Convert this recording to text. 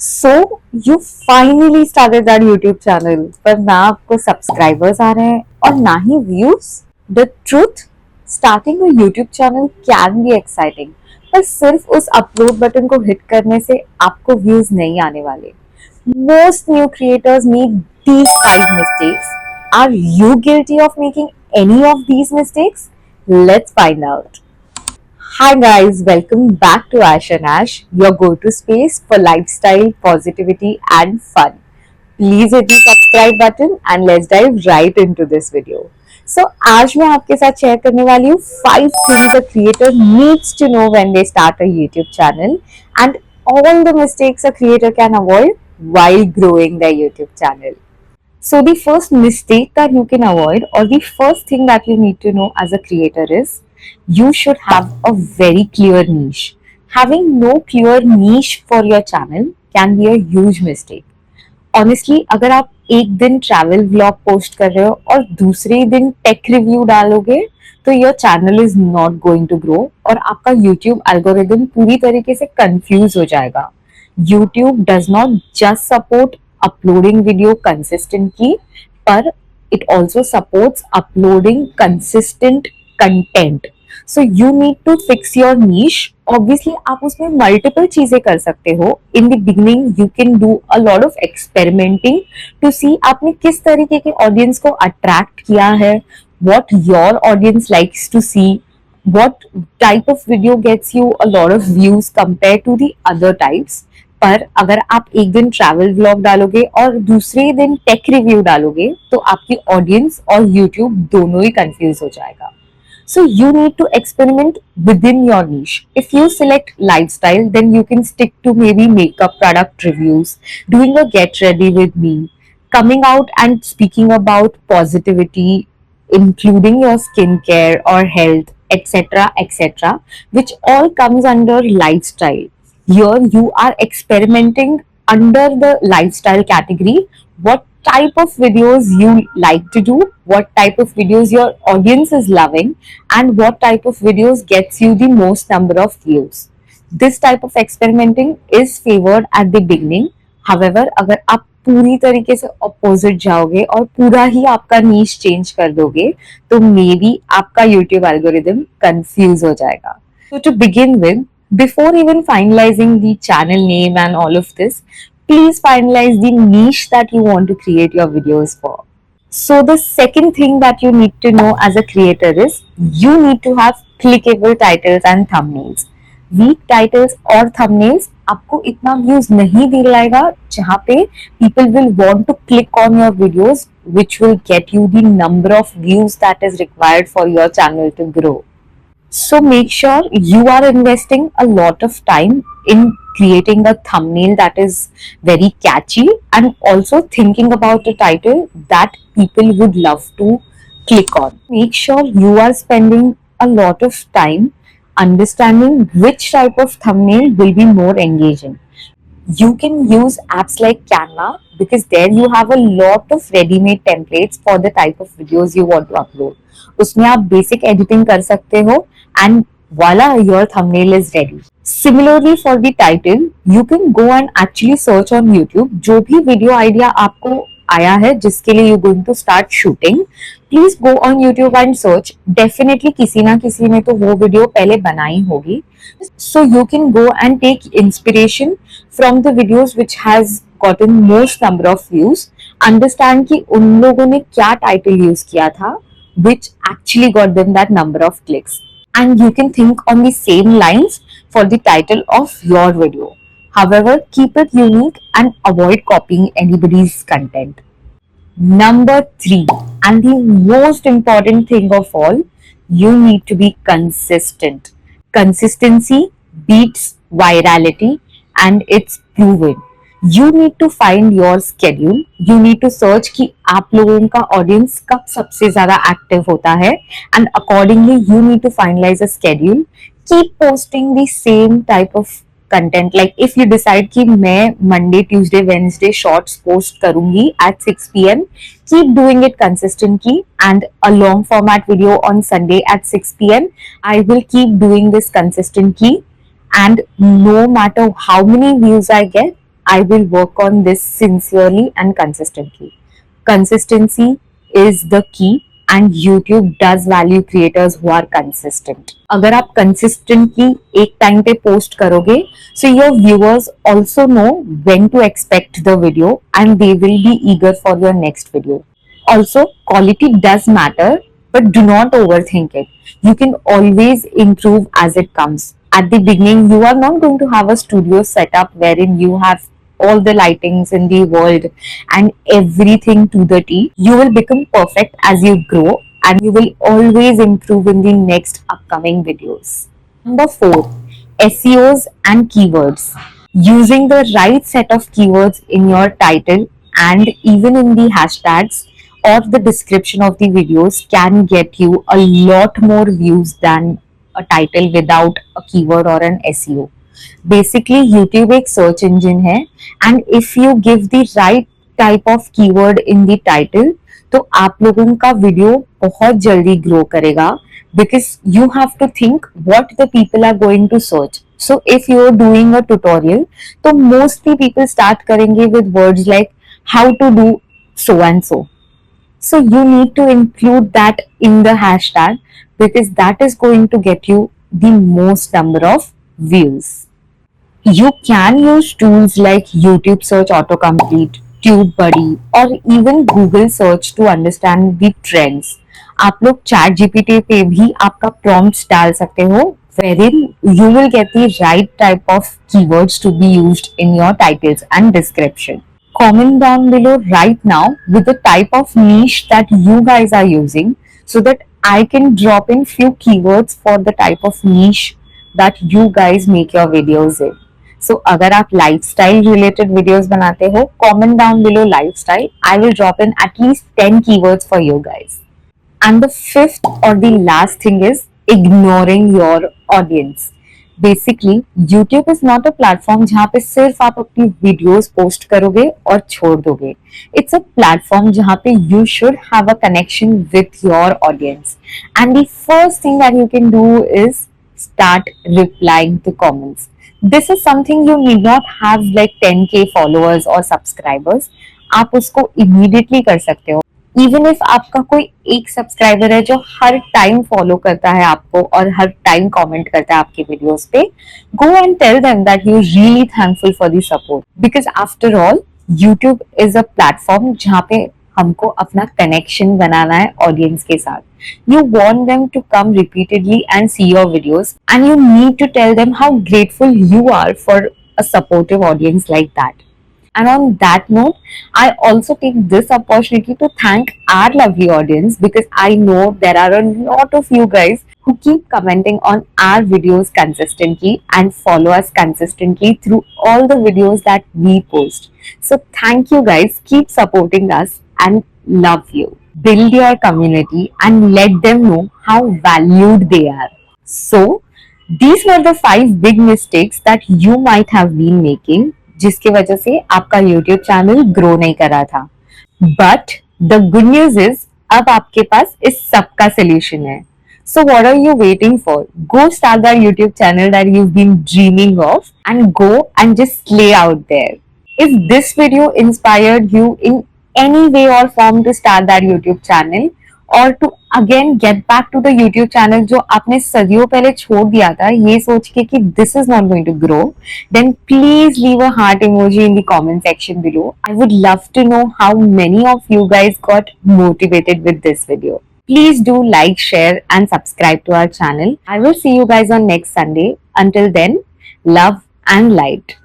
So you finally started that YouTube channel, पर ना आपको सब्सक्राइबर्स आ रहे हैं और ना ही views. The truth, starting a YouTube channel can be exciting, पर सिर्फ उस अपलोड बटन को हिट करने से आपको व्यूज नहीं आने वाले। Most new creators make these 5 mistakes. Are you guilty of making any of these mistakes? Let's find out. Hi guys, welcome back to Ash and Ash, your go-to space for lifestyle, positivity and fun. Please hit the subscribe button and let's dive right into this video. So आज मैं आपके साथ share करने वाली हूँ 5 things a creator needs to know when they start a YouTube channel and all the mistakes a creator can avoid while growing their YouTube channel. So the first mistake that you can avoid, or the first thing that you need to know as a creator, is you should have a very clear niche. Having no clear niche for your channel can be a huge mistake. Honestly, अगर आप एक दिन travel vlog post कर रहे हो और दूसरे दिन टेक रिव्यू डालोगे तो your channel is not going to grow और आपका यूट्यूब एल्गोरिदम पूरी तरीके से कंफ्यूज हो जाएगा. YouTube does not just support uploading video consistently, but it also supports uploading consistent content. So you need to fix your niche. Obviously, आप उसमें multiple चीजें कर सकते हो. In the beginning, you can do a lot of experimenting to see आपने किस तरीके के audience को attract किया है, what your audience likes to see, what type of video gets you a lot of views compared to the other types. पर अगर आप एक दिन ट्रैवल व्लॉग डालोगे और दूसरे दिन टेक रिव्यू डालोगे तो आपकी ऑडियंस और यूट्यूब दोनों ही कंफ्यूज हो जाएगा. So you need to experiment within your niche. If you select lifestyle, then you can stick to maybe makeup product reviews, doing a get ready with me, coming out and speaking about positivity, including your skincare or health, etc., etc., which all comes under lifestyle. Here you are experimenting under the lifestyle category. What type of videos you like to do, what type of videos your audience is loving, and what type of videos gets you the most number of views. This type of experimenting is favored at the beginning. However, अगर आप पूरी तरीके से opposite जाओगे और पूरा ही आपका नीश change कर दोगे तो मे बी आपका यूट्यूब एल्गोरिदम कंफ्यूज हो जाएगा. So to begin with, before even finalizing the channel name and all of this, please finalize the niche that you want to create your videos for. So the second thing that you need to know as a creator is you need to have clickable titles and thumbnails. Weak titles और thumbnails आपको इतना views नहीं दिलाएगा जहाँ पे people will want to click on your videos, which will get you the number of views that is required for your channel to grow. So make sure you are investing a lot of time in creating a thumbnail that is very catchy and also thinking about a title that people would love to click on. Make sure you are spending a lot of time understanding which type of thumbnail will be more engaging. You can use apps like Canva because there you have a lot of ready-made templates for the type of videos you want to upload. उसमें आप basic editing कर सकते हो and voila, your thumbnail is ready. Similarly for the title, you can go and actually search on YouTube. जो भी video idea आपको आया है जिसके लिए you're going to start shooting, please go on YouTube and search. Definitely किसी ना किसी ने तो वो video पहले बनाई होगी. So you can go and take inspiration from the videos which has gotten most number of views. Understand कि उन लोगों ने क्या title use किया था, which actually got them that number of clicks. And you can think on the same lines for the title of your video. However, keep it unique and avoid copying anybody's content. Number 3, and the most important thing of all, you need to be consistent. Consistency beats virality and it's proven. You need to find your schedule. You need to search कि आप लोगों का audience कब सबसे ज़्यादा active होता है and accordingly you need to finalize a schedule. Keep posting the same type of content. Like if you decide कि मैं Monday, Tuesday, Wednesday shorts post करूँगी at 6 p.m. Keep doing it consistently and a long format video on Sunday at 6 p.m. I will keep doing this consistently and no matter how many views I get, I will work on this sincerely and consistently. Consistency is the key and YouTube does value creators who are consistent. अगर आप consistently एक time पे post करोगे, so your viewers also know when to expect the video and they will be eager for your next video. Also, quality does matter, but do not overthink it. You can always improve as it comes. At the beginning, you are not going to have a studio setup wherein you have all the lightings in the world and everything to the T. You will become perfect as you grow and you will always improve in the next upcoming videos. Number 4, SEOs and keywords. Using the right set of keywords in your title and even in the hashtags or the description of the videos can get you a lot more views than a title without a keyword or an SEO. Basically, YouTube एक search engine है and if you give the right type of keyword in the title, तो आप लोगों का video बहुत जल्दी grow करेगा because you have to think what the people are going to search. So if you are doing a tutorial, तो mostly people start करेंगे with words like how to do so and so. So you need to include that in the hashtag because that is going to get you the most number of views. You can use tools like YouTube Search Autocomplete, TubeBuddy, or even Google Search to understand the trends. आप लोग ChatGPT पे भी आपका prompts डाल सकते हो, wherein you will get the right type of keywords to be used in your titles and description. Comment down below right now with the type of niche that you guys are using so that I can drop in few keywords for the type of niche that you guys make your videos in. So अगर आप lifestyle related videos बनाते हो, comment down below lifestyle. I will drop in at least 10 keywords for you guys. And the fifth or the last thing is ignoring your audience. Basically, YouTube is not a platform जहाँ पे सिर्फ आप अपनी videos post करोगे और छोड़ दोगे. It's a platform जहाँ पे you should have a connection with your audience. And the first thing that you can do is start replying to comments. This is something you need not have like 10k followers or subscribers. आप उसको immediately कर सकते हो. Even if आपका कोई एक subscriber है जो हर टाइम फॉलो करता है आपको और हर टाइम कमेंट करता है आपके वीडियोस पे, go and tell them that you really thankful for the support because after all YouTube is a platform जहाँ पे हमको अपना कनेक्शन बनाना है ऑडियंस के साथ. You want them to come repeatedly and see your videos and you need to tell them how grateful you are for a supportive audience like that. And on that note, I also take this opportunity to thank our lovely audience because I know there are a lot of you guys who keep commenting on our videos consistently and follow us consistently through all the videos that we post. So thank you guys, keep supporting us and love you. Build your community and let them know how valued they are. So these were the 5 big mistakes that you might have been making जिसकी वजह से आपका YouTube channel grow नहीं कर रहा था. But the good news is अब आपके पास इस सब का सोल्यूशन है. So what are you waiting for? Go start that YouTube channel that you've been dreaming of and go and just slay out there. If this video inspired you in any way or form to start that YouTube channel or to again get back to the YouTube channel जो आपने सदियों पहले छोड़ दिया था ये सोच के कि this is not going to grow, then please leave a heart emoji in the comment section below. I would love to know how many of you guys got motivated with this video. Please do like, share and subscribe to our channel. I will see you guys on next Sunday. Until then, love and light.